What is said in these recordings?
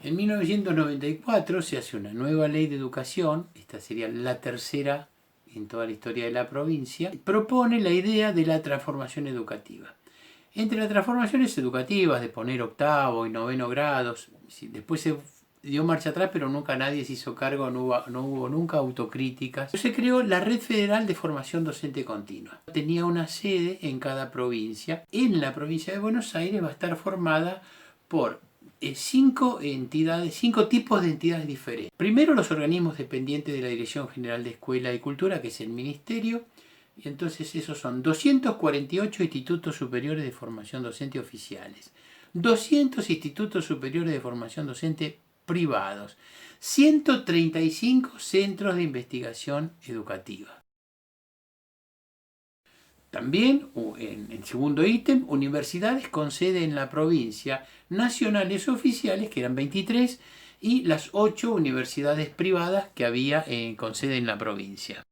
En 1994 se hace una nueva ley de educación, esta sería la tercera en toda la historia de la provincia, propone la idea de la transformación educativa. Entre las transformaciones educativas de poner octavo y noveno grados, después se dio marcha atrás, pero nunca nadie se hizo cargo, no hubo nunca autocríticas. Se creó la Red Federal de Formación Docente Continua. Tenía una sede en cada provincia. En la provincia de Buenos Aires va a estar formada por cinco tipos de entidades diferentes. Primero, los organismos dependientes de la Dirección General de Escuela y Cultura, que es el Ministerio, y entonces esos son 248 institutos superiores de formación docente oficiales, 200 institutos superiores de formación docente privados, 135 centros de investigación educativa. También, en segundo ítem, universidades con sede en la provincia, nacionales oficiales, que eran 23, y las 8 universidades privadas que había con sede en la provincia.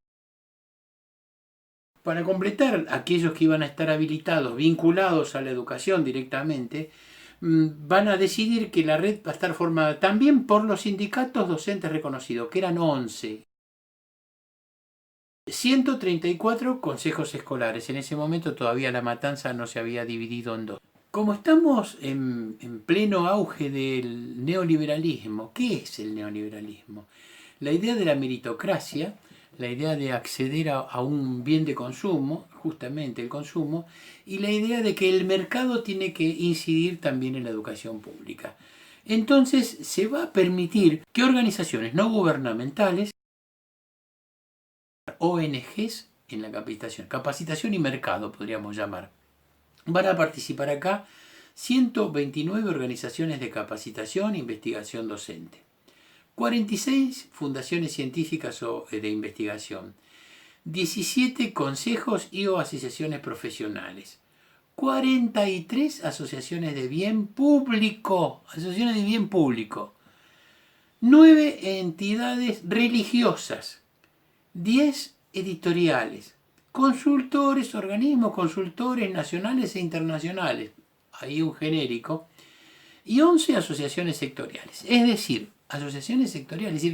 Para completar, aquellos que iban a estar habilitados, vinculados a la educación directamente, van a decidir que la red va a estar formada también por los sindicatos docentes reconocidos, que eran 11. 134 consejos escolares. En ese momento todavía La Matanza no se había dividido en dos. Como estamos en pleno auge del neoliberalismo, ¿qué es el neoliberalismo? La idea de la meritocracia, la idea de acceder a un bien de consumo, justamente el consumo, y la idea de que el mercado tiene que incidir también en la educación pública. Entonces se va a permitir que organizaciones no gubernamentales, ONGs en la capacitación y mercado podríamos llamar. Van a participar acá 129 organizaciones de capacitación e investigación docente, 46 fundaciones científicas o de investigación, 17 consejos y o asociaciones profesionales, 43 asociaciones de bien público, 9 entidades religiosas, 10 editoriales, organismos consultores nacionales e internacionales, ahí un genérico, y 11 asociaciones sectoriales. Es decir,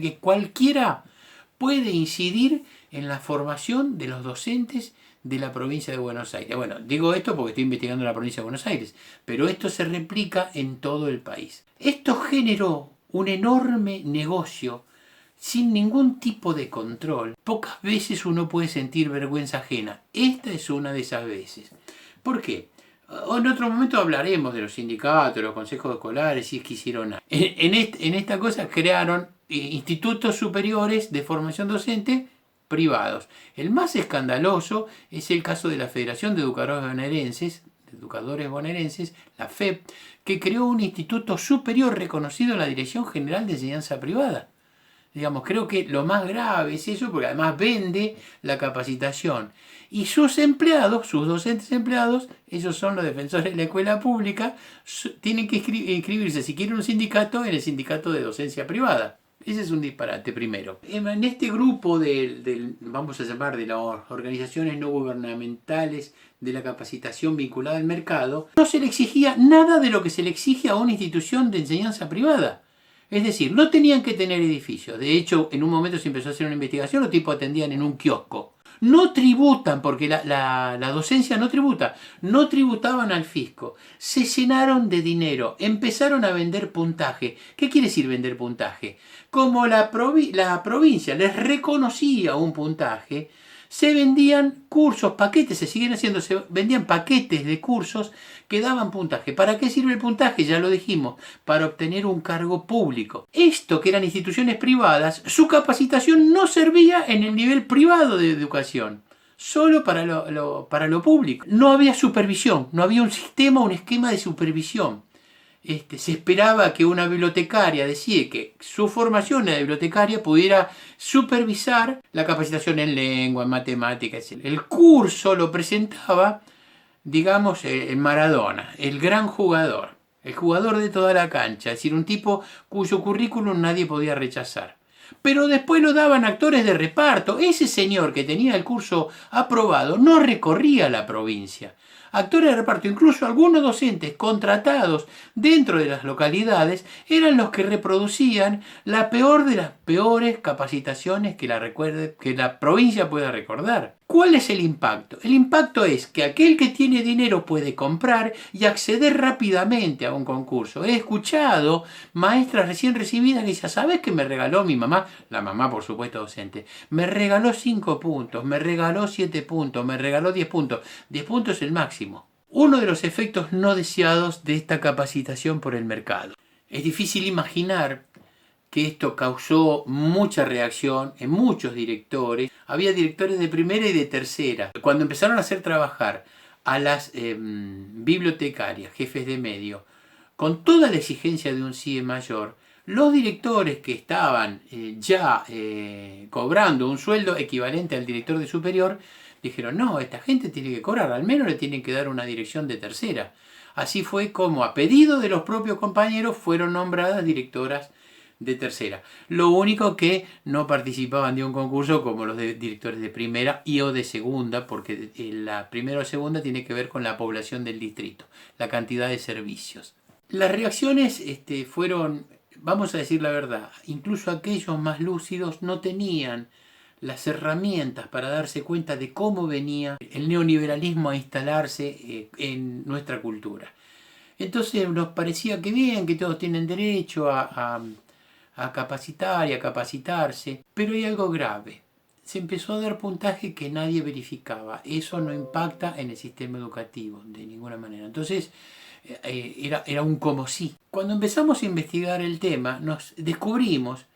que cualquiera puede incidir en la formación de los docentes de la provincia de Buenos Aires. Bueno, digo esto porque estoy investigando la provincia de Buenos Aires, pero esto se replica en todo el país. Esto generó un enorme negocio sin ningún tipo de control. Pocas veces uno puede sentir vergüenza ajena. Esta es una de esas veces. ¿Por qué? En otro momento hablaremos de los sindicatos, de los consejos escolares, si es que hicieron nada. En esta cosa crearon institutos superiores de formación docente privados. El más escandaloso es el caso de la Federación de Educadores Bonaerenses, la FEB, que creó un instituto superior reconocido en la Dirección General de Enseñanza Privada. Digamos, creo que lo más grave es eso, porque además vende la capacitación. Y sus empleados, sus docentes empleados, ellos son los defensores de la escuela pública, tienen que inscribirse, si quieren un sindicato, en el sindicato de docencia privada. Ese es un disparate primero. En este grupo vamos a llamar de las organizaciones no gubernamentales de la capacitación vinculada al mercado, no se le exigía nada de lo que se le exige a una institución de enseñanza privada. Es decir, no tenían que tener edificios. De hecho, en un momento se empezó a hacer una investigación, los tipos atendían en un kiosco. No tributan, porque la docencia no tributa. No tributaban al fisco. Se llenaron de dinero. Empezaron a vender puntaje. ¿Qué quiere decir vender puntaje? Como la provincia les reconocía un puntaje, se vendían cursos, paquetes, se vendían paquetes de cursos que daban puntaje. ¿Para qué sirve el puntaje? Ya lo dijimos, para obtener un cargo público. Esto, que eran instituciones privadas, su capacitación no servía en el nivel privado de educación, solo para lo público. No había supervisión, no había un esquema de supervisión. Se esperaba que una bibliotecaria decide que su formación de bibliotecaria pudiera supervisar la capacitación en lengua, en matemáticas, etc. El curso lo presentaba, digamos, el Maradona, el gran jugador, el jugador de toda la cancha, es decir, un tipo cuyo currículum nadie podía rechazar. Pero después lo daban actores de reparto. Ese señor que tenía el curso aprobado no recorría la provincia. actores de reparto, incluso algunos docentes contratados dentro de las localidades, eran los que reproducían la peor de las peores capacitaciones que la provincia pueda recordar. ¿Cuál es el impacto? El impacto es que aquel que tiene dinero puede comprar y acceder rápidamente a un concurso. He escuchado maestras recién recibidas que dicen, ¿sabes qué me regaló mi mamá? La mamá, por supuesto, docente. Me regaló 5 puntos, me regaló 7 puntos, me regaló 10 puntos. 10 puntos es el máximo. Uno de los efectos no deseados de esta capacitación por el mercado. Es difícil imaginar que esto causó mucha reacción en muchos directores. Había directores de primera y de tercera. Cuando empezaron a hacer trabajar a las bibliotecarias, jefes de medio, con toda la exigencia de un CIE mayor, los directores que estaban cobrando un sueldo equivalente al director de superior, dijeron, no, esta gente tiene que cobrar, al menos le tienen que dar una dirección de tercera. Así fue como, a pedido de los propios compañeros, fueron nombradas directoras de tercera. Lo único que no participaban de un concurso como los de directores de primera y o de segunda, porque la primera o segunda tiene que ver con la población del distrito, la cantidad de servicios. Las reacciones fueron, vamos a decir la verdad, incluso aquellos más lúcidos no tenían las herramientas para darse cuenta de cómo venía el neoliberalismo a instalarse en nuestra cultura. Entonces nos parecía que bien, que todos tienen derecho a capacitar y a capacitarse, pero hay algo grave. Se empezó a dar puntaje que nadie verificaba. Eso no impacta en el sistema educativo de ninguna manera. Entonces era un como sí. Cuando empezamos a investigar el tema, nos descubrimos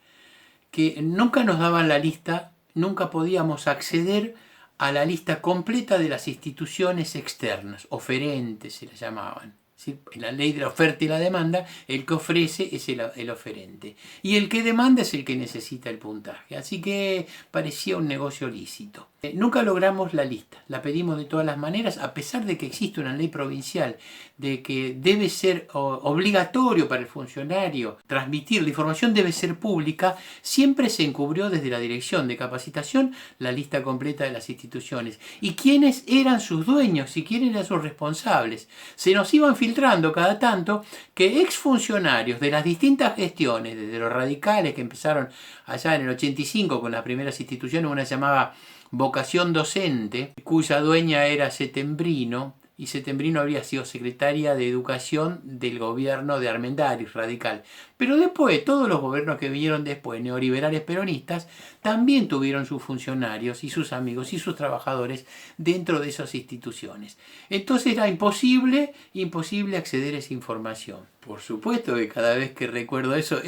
que nunca nos daban la lista, nunca podíamos acceder a la lista completa de las instituciones externas, oferentes se las llamaban. ¿Sí? En la ley de la oferta y la demanda, el que ofrece es el oferente. Y el que demanda es el que necesita el puntaje. Así que parecía un negocio lícito. Nunca logramos la lista. La pedimos de todas las maneras, a pesar de que existe una ley provincial de que debe ser obligatorio para el funcionario transmitir, la información debe ser pública, siempre se encubrió desde la dirección de capacitación la lista completa de las instituciones. ¿Y quiénes eran sus dueños y quiénes eran sus responsables? Se nos iban filtrando cada tanto que exfuncionarios de las distintas gestiones, desde los radicales que empezaron allá en el 85 con las primeras instituciones, una se llamaba Vocación Docente, cuya dueña era Setembrino, y Setembrino habría sido secretaria de Educación del gobierno de Armendáriz, radical. Pero después, todos los gobiernos que vinieron después, neoliberales peronistas, también tuvieron sus funcionarios y sus amigos y sus trabajadores dentro de esas instituciones. Entonces era imposible acceder a esa información. Por supuesto que cada vez que recuerdo eso,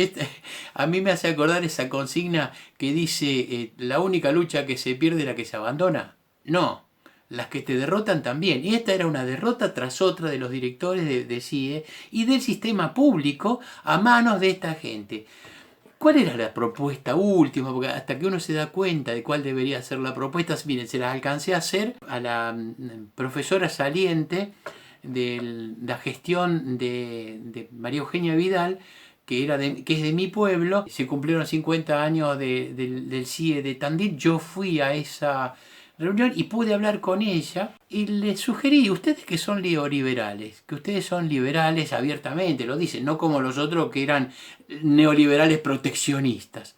a mí me hace acordar esa consigna que dice, la única lucha que se pierde es la que se abandona. No. Las que te derrotan también. Y esta era una derrota tras otra de los directores de CIE y del sistema público a manos de esta gente. ¿Cuál era la propuesta última? Porque hasta que uno se da cuenta de cuál debería ser la propuesta, miren, se las alcancé a hacer a la profesora saliente de la gestión de María Eugenia Vidal, que es de mi pueblo. Se cumplieron 50 años del CIE de Tandil. Yo fui a esa reunión y pude hablar con ella y le sugerí, ustedes que son neoliberales, que ustedes son liberales abiertamente, lo dicen, no como los otros que eran neoliberales proteccionistas.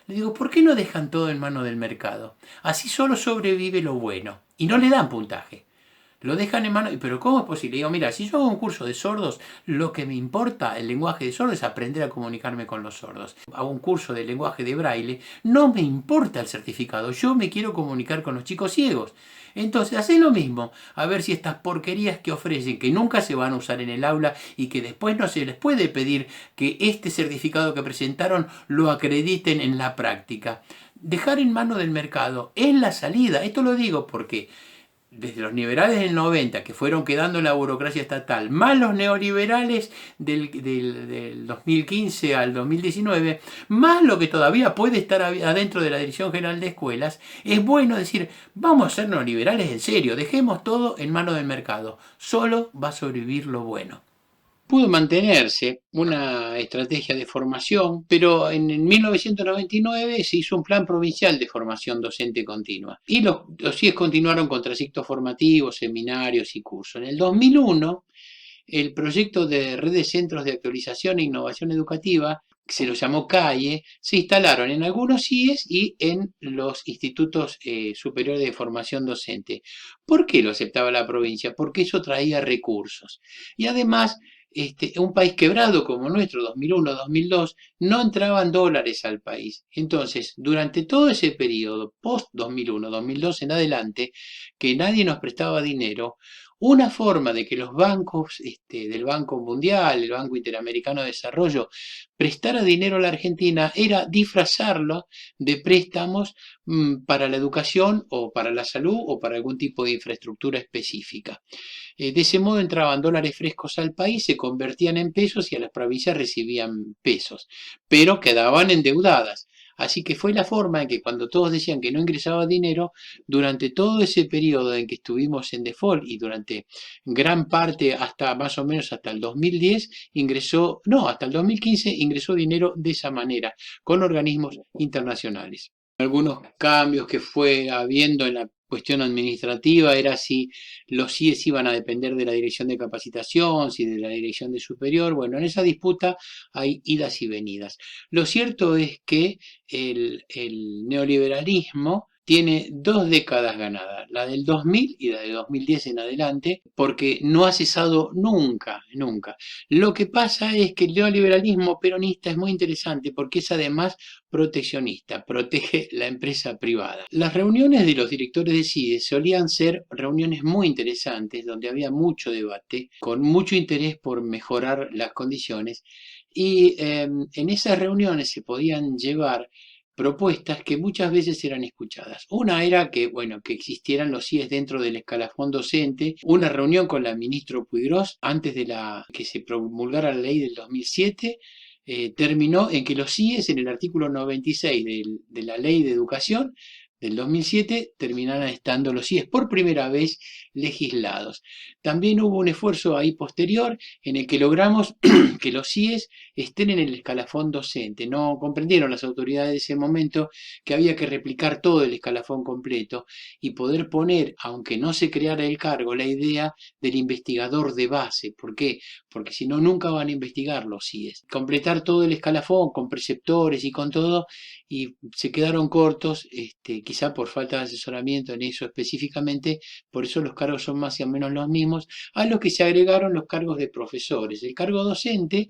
Le digo, ¿por qué no dejan todo en manos del mercado? Así solo sobrevive lo bueno y no le dan puntaje. Lo dejan en manos, pero ¿cómo es posible? Digo, mira, si yo hago un curso de sordos, lo que me importa el lenguaje de sordos es aprender a comunicarme con los sordos. Hago un curso de lenguaje de braille, no me importa el certificado, yo me quiero comunicar con los chicos ciegos. Entonces, hacé lo mismo, a ver si estas porquerías que ofrecen, que nunca se van a usar en el aula y que después no se les puede pedir que este certificado que presentaron lo acrediten en la práctica. Dejar en manos del mercado es la salida. Esto lo digo porque desde los liberales del 90, que fueron quedando en la burocracia estatal, más los neoliberales del 2015 al 2019, más lo que todavía puede estar adentro de la Dirección General de Escuelas, es bueno decir, vamos a ser neoliberales en serio, dejemos todo en manos del mercado, solo va a sobrevivir lo bueno. pudo mantenerse una estrategia de formación, pero en 1999 se hizo un plan provincial de formación docente continua y los CIES continuaron con trayectos formativos, seminarios y cursos. En el 2001, el proyecto de red de centros de actualización e innovación educativa, que se lo llamó CAIE, se instalaron en algunos CIES y en los institutos superiores de formación docente. ¿Por qué lo aceptaba la provincia? Porque eso traía recursos. Y además, un país quebrado como nuestro, 2001-2002, no entraban dólares al país. Entonces, durante todo ese periodo, post 2001-2002 en adelante, que nadie nos prestaba dinero, una forma de que los bancos del Banco Mundial, el Banco Interamericano de Desarrollo, prestara dinero a la Argentina era disfrazarlo de préstamos para la educación o para la salud o para algún tipo de infraestructura específica. De ese modo entraban dólares frescos al país, se convertían en pesos y a las provincias recibían pesos, pero quedaban endeudadas. Así que fue la forma en que cuando todos decían que no ingresaba dinero, durante todo ese periodo en que estuvimos en default y durante gran parte hasta más o menos hasta el 2010 ingresó, no, hasta el 2015 ingresó dinero de esa manera, con organismos internacionales. Algunos cambios que fue habiendo en la cuestión administrativa era si los CIES iban a depender de la dirección de capacitación, si de la dirección de superior. Bueno, en esa disputa hay idas y venidas. Lo cierto es que el neoliberalismo tiene 2 décadas ganadas, la del 2000 y la de 2010 en adelante, porque no ha cesado nunca, nunca. Lo que pasa es que el neoliberalismo peronista es muy interesante porque es además proteccionista, protege la empresa privada. Las reuniones de los directores de CIDE solían ser reuniones muy interesantes, donde había mucho debate, con mucho interés por mejorar las condiciones, y en esas reuniones se podían llevar propuestas que muchas veces eran escuchadas. Una era que, bueno, que existieran los CIES dentro del escalafón docente. Una reunión con la ministra Puigros antes de que se promulgara la ley del 2007 terminó en que los CIES en el artículo 96 de la ley de educación del 2007 terminaran estando los CIES por primera vez legislados. También hubo un esfuerzo ahí posterior en el que logramos que los CIES estén en el escalafón docente. No comprendieron las autoridades de ese momento que había que replicar todo el escalafón completo y poder poner, aunque no se creara el cargo, la idea del investigador de base. ¿Por qué? Porque si no, nunca van a investigar los CIES. Completar todo el escalafón con preceptores y con todo, y se quedaron cortos, quizá por falta de asesoramiento en eso específicamente, por eso los cargos son más o menos los mismos, a los que se agregaron los cargos de profesores. El cargo docente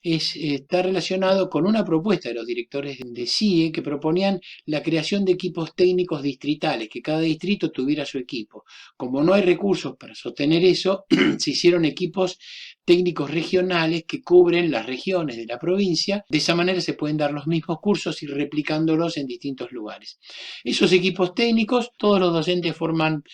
está relacionado con una propuesta de los directores de CIE que proponían la creación de equipos técnicos distritales, que cada distrito tuviera su equipo. Como no hay recursos para sostener eso, se hicieron equipos técnicos regionales que cubren las regiones de la provincia. De esa manera se pueden dar los mismos cursos y replicándolos en distintos lugares. Esos equipos técnicos, todos los docentes forman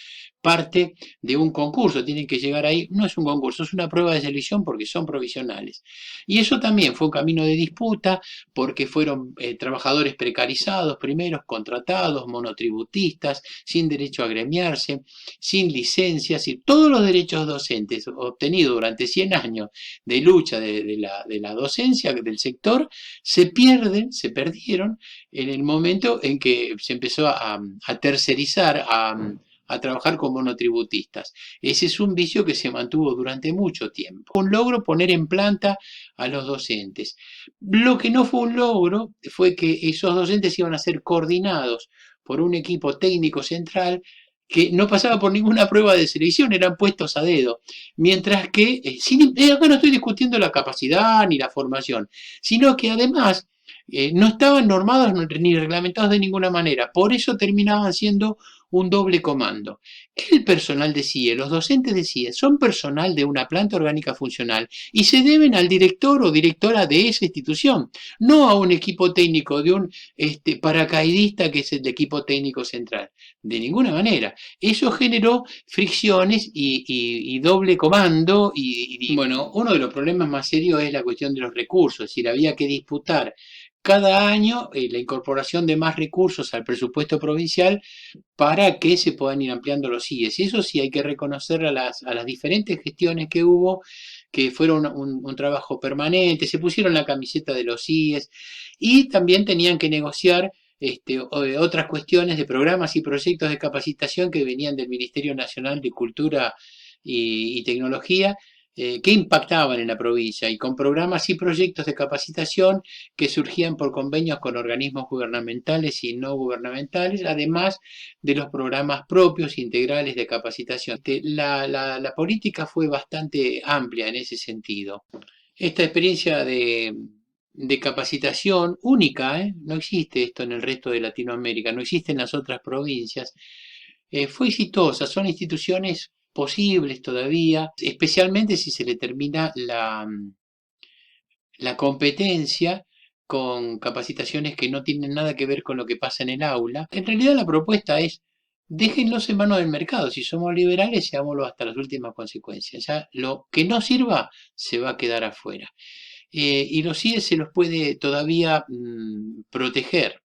parte de un concurso, tienen que llegar ahí, no es un concurso, es una prueba de selección porque son provisionales. Y eso también fue un camino de disputa porque fueron trabajadores precarizados, primeros contratados, monotributistas, sin derecho a agremiarse, sin licencias, y todos los derechos docentes obtenidos durante 100 años de lucha de la docencia, del sector, se perdieron en el momento en que se empezó a tercerizar, a trabajar como monotributistas. Ese es un vicio que se mantuvo durante mucho tiempo. Un logro poner en planta a los docentes. Lo que no fue un logro fue que esos docentes iban a ser coordinados por un equipo técnico central que no pasaba por ninguna prueba de selección, eran puestos a dedo. Mientras que, acá no estoy discutiendo la capacidad ni la formación, sino que además no estaban normados ni reglamentados de ninguna manera. Por eso terminaban siendo un doble comando. El personal de CIE, los docentes de CIE, son personal de una planta orgánica funcional y se deben al director o directora de esa institución, no a un equipo técnico de un paracaidista que es el equipo técnico central. De ninguna manera. Eso generó fricciones y doble comando. Bueno, uno de los problemas más serios es la cuestión de los recursos. Es decir, había que disputar cada año la incorporación de más recursos al presupuesto provincial para que se puedan ir ampliando los CIES. Y eso sí hay que reconocer a las diferentes gestiones que hubo, que fueron un trabajo permanente, se pusieron la camiseta de los CIES y también tenían que negociar otras cuestiones de programas y proyectos de capacitación que venían del Ministerio Nacional de Cultura y Tecnología, que impactaban en la provincia y con programas y proyectos de capacitación que surgían por convenios con organismos gubernamentales y no gubernamentales, además de los programas propios integrales de capacitación. La política fue bastante amplia en ese sentido. Esta experiencia de capacitación única, no existe esto en el resto de Latinoamérica, no existe en las otras provincias, fue exitosa, son instituciones posibles todavía, especialmente si se le termina la competencia con capacitaciones que no tienen nada que ver con lo que pasa en el aula. En realidad la propuesta es, déjenlos en manos del mercado, si somos liberales, seámoslo hasta las últimas consecuencias. Ya lo que no sirva se va a quedar afuera. Y los CIE se los puede todavía proteger.